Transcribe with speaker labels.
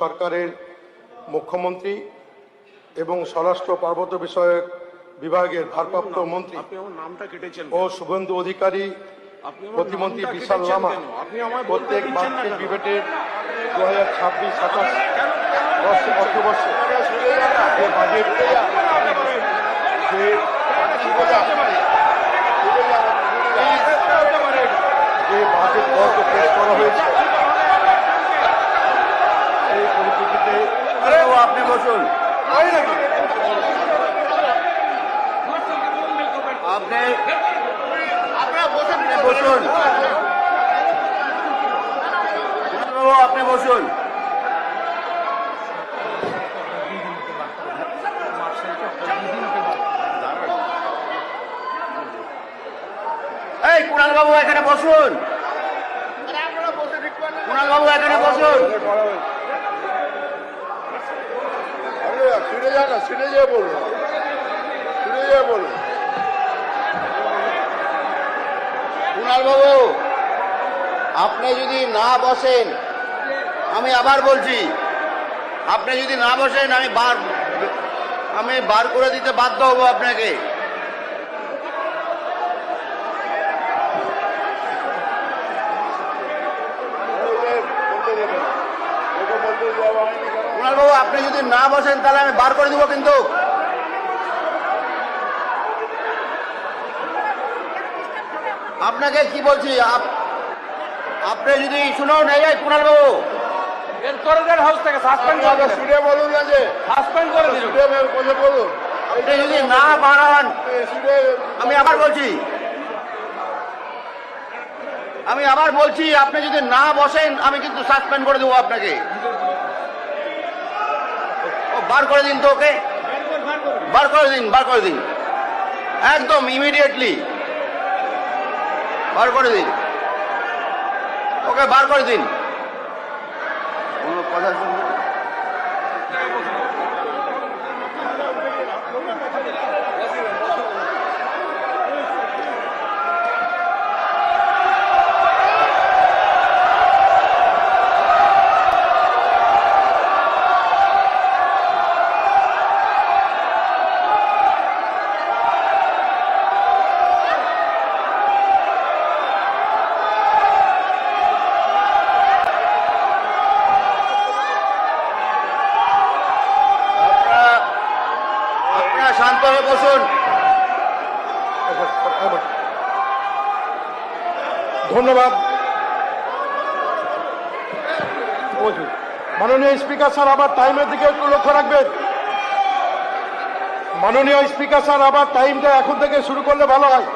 Speaker 1: সরকারের মুখ্যমন্ত্রী এবং স্বরাষ্ট্র পার্বত্য বিষয়ক বিভাগের ভারপ্রাপ্ত মন্ত্রী ও শুভেন্দু অধিকারী, প্রতিমন্ত্রী বিশাল লামা প্রত্যেক বার্ষিক ডিবেটের 2026-27 অর্থবর্ষে যে বাজেট বরাদ্দ পেশ করা হয়েছে সেই পরিপ্রেক্ষিতে
Speaker 2: আপনি বসুন। বসুন আপনি বসুন। এই কুণাল বাবু এখানে বসুন। কুণাল বাবু এখানে বসুন।
Speaker 3: ফিরে যা না, ফিরে যেয়ে বলুন, ফিরে যেয়ে বলুন।
Speaker 2: কুণাল বাবু আপনি যদি না বসেন, আমি আবার বলছি, আপনি যদি না বসেন আমি বার করে দিতে বাধ্য হব আপনাকে। কুণাল বাবু আপনি যদি না বসেন তাহলে আমি বার করে দিব কিন্তু। আপনাকে কি বলছি, আপনি যদি শুনুন, এই কুণাল বাবু
Speaker 3: হাউস থেকে সাসপেন্ড করে বলুন না, যে
Speaker 2: সাসপেন্ড করে দিন।
Speaker 3: বলুন,
Speaker 2: আপনি যদি না বাড়ান, আমি আবার বলছি, আপনি যদি না বসেন আমি কিন্তু সাসপেন্ড করে দেবো আপনাকে। বার করে দিন তো ওকে, বার করে দিন একদম ইমিডিয়েটলি বার করে দিন ওকে, বার করে দিন। কোনো কথা শুনবেন? শান্ত হয়ে বসুন।
Speaker 1: ধন্যবাদ। মাননীয় স্পিকার স্যার, আবার টাইমের দিকে একটু লক্ষ্য রাখবেন। মাননীয় স্পিকার স্যার, আবার টাইমটা এখন থেকে শুরু করলে ভালো হয়।